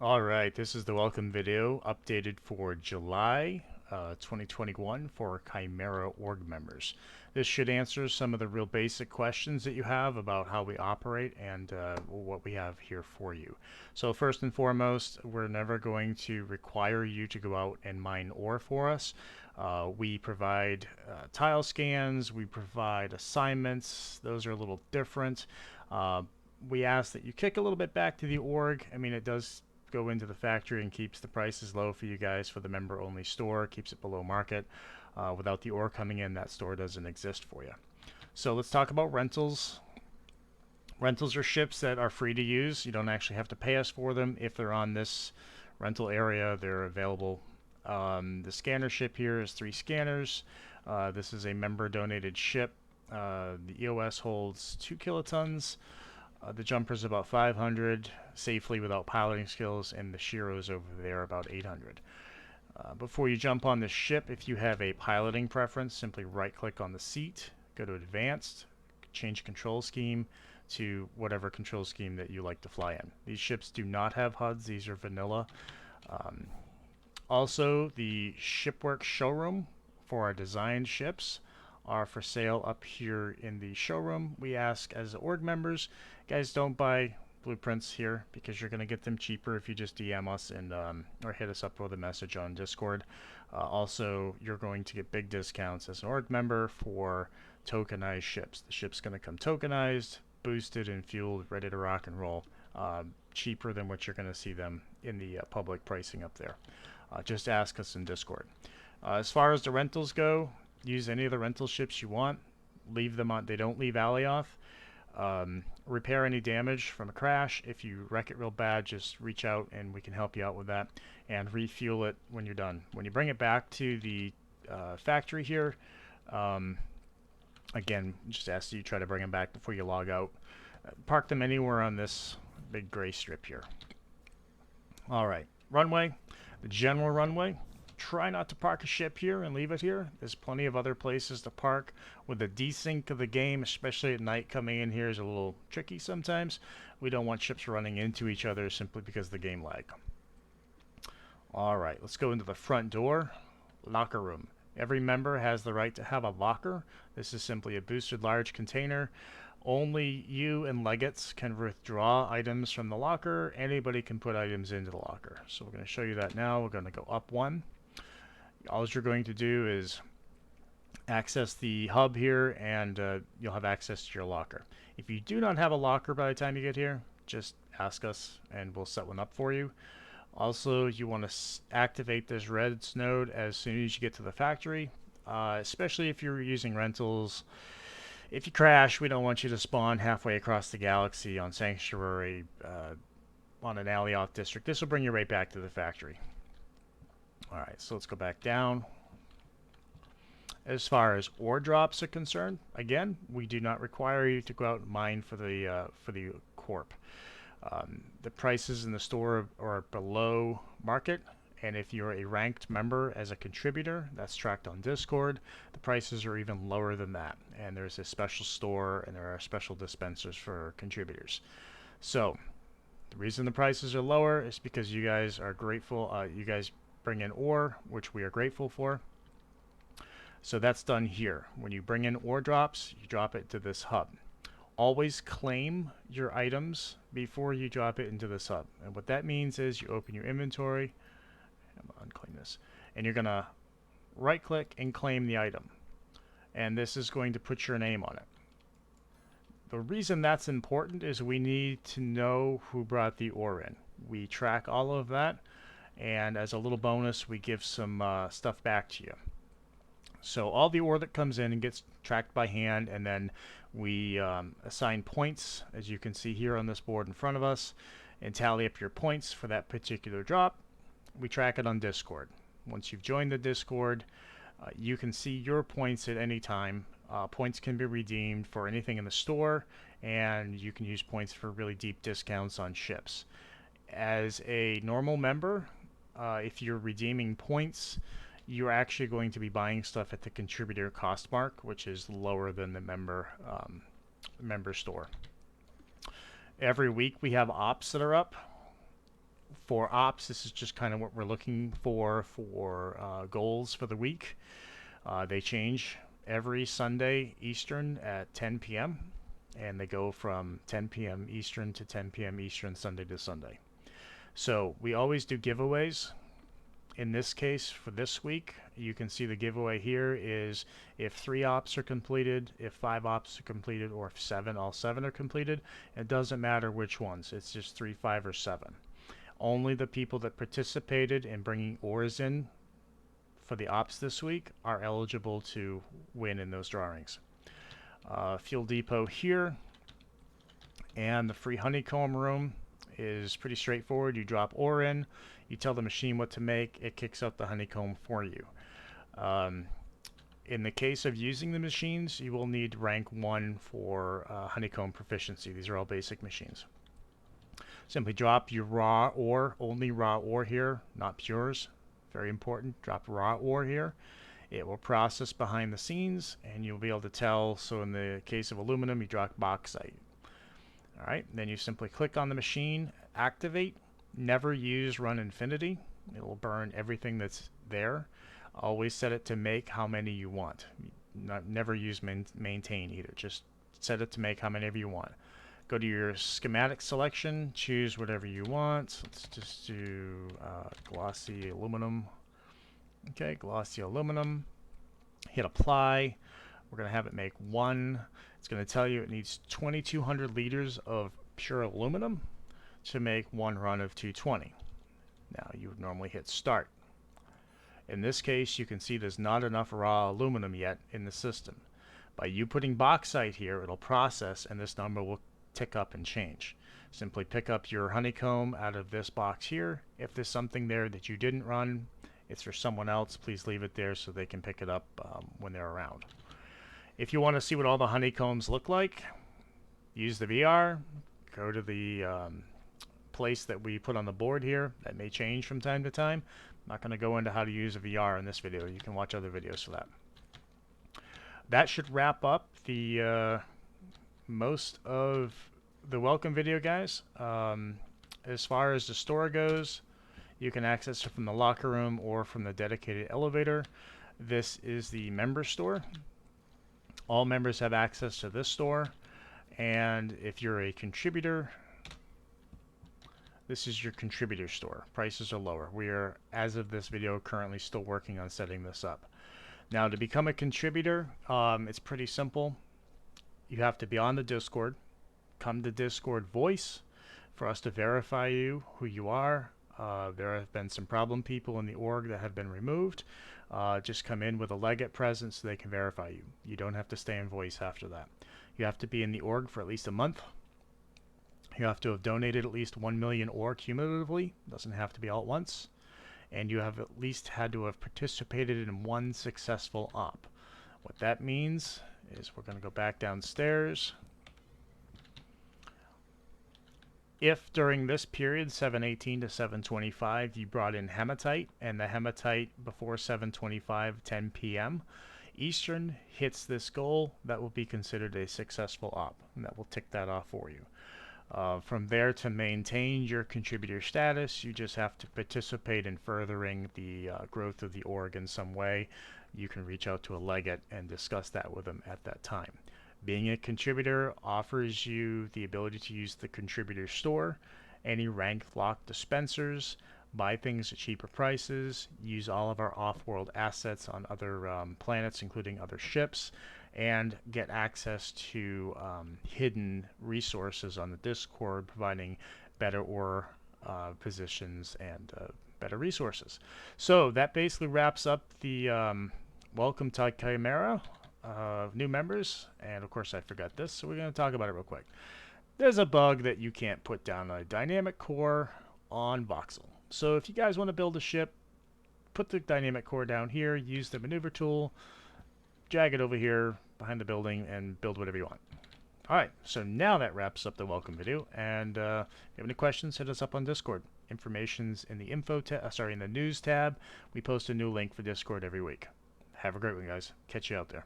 Alright, this is the welcome video updated for July 2021 for ChimerA org members. This should answer some of the real basic questions that you have about how we operate and what we have here for you. So first and foremost, we're never going to require you to go out and mine ore for us. We provide tile scans, we provide assignments. Those are a little different. We ask that you kick a little bit back to the org. I mean, it does go into the factory and keeps the prices low for you guys for the member only store, keeps it below market. Without the ore coming in, that store doesn't exist for you. So let's talk about rentals. Rentals are ships that are free to use. You don't actually have to pay us for them. If they're on this rental area, they're available. The scanner ship here is 3 scanners. This is a member donated ship. The EOS holds 2 kilotons. The jumper's about 500 safely without piloting skills, and the Shiro's over there about 800. Before you jump on the ship, if you have a piloting preference, simply right-click on the seat, go to Advanced, change control scheme to whatever control scheme that you like to fly in. These ships do not have HUDs; these are vanilla. Also, the shipwork showroom for our designed ships are for sale up here in the showroom. We ask as org members, guys, don't buy blueprints here because you're going to get them cheaper if you just DM us and or hit us up with a message on Discord. Also, you're going to get big discounts as an org member for tokenized ships. The ship's going to come tokenized, boosted, and fueled, ready to rock and roll. Cheaper than what you're going to see them in the public pricing up there. Just ask us in Discord. As far as the rentals go, use any of the rental ships you want. Leave them on. They don't leave Alioth. Repair any damage from a crash. If you wreck it real bad, just reach out and we can help you out with that. And refuel it when you're done. When you bring it back to the factory here, again, just ask that you try to bring them back before you log out. Park them anywhere on this big gray strip here. Alright, runway. The general runway. Try not to park a ship here and leave it here. There's plenty of other places to park. With the desync of the game, especially at night, coming in here is a little tricky sometimes. We don't want ships running into each other simply because of the game lag. Alright, let's go into the front door. Locker room. Every member has the right to have a locker. This is simply a boosted large container. Only you and legates can withdraw items from the locker. Anybody can put items into the locker. So we're going to show you that now. We're going to go up 1. All you're going to do is access the hub here, and you'll have access to your locker. If you do not have a locker by the time you get here, just ask us and we'll set one up for you. Also, you want to activate this red node as soon as you get to the factory, especially if you're using rentals. If you crash, we don't want you to spawn halfway across the galaxy on Sanctuary on an Alioth district. This will bring you right back to the factory. Alright, so let's go back down. As far as ore drops are concerned, again, we do not require you to go out and mine for the corp. The prices in the store are below market, and if you're a ranked member as a contributor, that's tracked on Discord, the prices are even lower than that. And there's a special store, and there are special dispensers for contributors. So, the reason the prices are lower is because you guys are grateful. You guys bring in ore, which we are grateful for. So that's done here. When you bring in ore drops, you drop it to this hub. Always claim your items before you drop it into this hub. And what that means is you open your inventory. I'm going to unclaim this. And you're going to right click and claim the item. And this is going to put your name on it. The reason that's important is we need to know who brought the ore in. We track all of that. And as a little bonus, we give some stuff back to you. So all the ore that comes in and gets tracked by hand, and then we assign points, as you can see here on this board in front of us, and tally up your points for that particular drop. We track it on Discord. Once you've joined the Discord, you can see your points at any time. Points can be redeemed for anything in the store, and you can use points for really deep discounts on ships. As a normal member, if you're redeeming points, you're actually going to be buying stuff at the contributor cost mark, which is lower than the member store. Every week we have ops that are up for ops, this is just kind of what we're looking for goals for the week. They change every Sunday Eastern at 10 p.m. and they go from 10 p.m. Eastern to 10 p.m. Eastern Sunday to Sunday. So we always do giveaways. In this case, for this week, you can see the giveaway here is if 3 ops are completed, if 5 ops are completed, or if 7, all 7 are completed. It doesn't matter which ones. It's just 3, 5, or 7. Only the people that participated in bringing ores in for the ops this week are eligible to win in those drawings. Fuel depot here, and the free honeycomb room is pretty straightforward. You drop ore in, you tell the machine what to make, it kicks out the honeycomb for you. In the case of using the machines, you will need rank 1 for honeycomb proficiency. These are all basic machines. Simply drop your raw ore, only raw ore here, not pures. Very important. Drop raw ore here. It will process behind the scenes, and you'll be able to tell. So in the case of aluminum, you drop bauxite. All right, then you simply click on the machine, activate. Never use run infinity. It will burn everything that's there. Always set it to make how many you want. Never use maintain either. Just set it to make how many you want. Go to your schematic selection, choose whatever you want. Let's just do glossy aluminum. Okay, glossy aluminum. Hit apply. We're going to have it make 1. It's going to tell you it needs 2,200 liters of pure aluminum to make 1 run of 220. Now you would normally hit start. In this case, you can see there's not enough raw aluminum yet in the system. By you putting bauxite here, it'll process and this number will tick up and change. Simply pick up your honeycomb out of this box here. If there's something there that you didn't run, it's for someone else, please leave it there so they can pick it up when they're around. If you want to see what all the honeycombs look like, use the VR, go to the place that we put on the board here. That may change from time to time. I'm not going to go into how to use a VR in this video. You can watch other videos for that. That should wrap up the most of the welcome video, guys. As far as the store goes, you can access it from the locker room or from the dedicated elevator. This is the member store. All members have access to this store, and if you're a contributor, this is your contributor store. Prices are lower. We are, as of this video, currently still working on setting this up. Now, to become a contributor, it's pretty simple. You have to be on the Discord. Come to Discord voice for us to verify you, who you are. There have been some problem people in the org that have been removed. Just come in with a legate present so they can verify you. You don't have to stay in voice after that. You have to be in the org for at least a month. You have to have donated at least 1 million ore cumulatively. Doesn't have to be all at once. And you have at least had to have participated in 1 successful op. What that means is we're going to go back downstairs. If during this period, 7:18 to 7:25, you brought in hematite, and the hematite before 7:25, 10 p.m. Eastern hits this goal, that will be considered a successful op, and that will tick that off for you. From there, to maintain your contributor status, you just have to participate in furthering the growth of the org in some way. You can reach out to a legate and discuss that with them at that time. Being a contributor offers you the ability to use the contributor store, any rank lock dispensers, buy things at cheaper prices, use all of our off-world assets on other planets, including other ships, and get access to hidden resources on the Discord, providing better ore positions and better resources. So that basically wraps up the welcome to ChimerA. New members, and of course I forgot this, so we're going to talk about it real quick. There's a bug that you can't put down a dynamic core on voxel. So if you guys want to build a ship, put the dynamic core down here, use the maneuver tool, drag it over here behind the building, and build whatever you want. Alright, so now that wraps up the welcome video, and if you have any questions, hit us up on Discord. Information's in the in the news tab. We post a new link for Discord every week. Have a great one, guys. Catch you out there.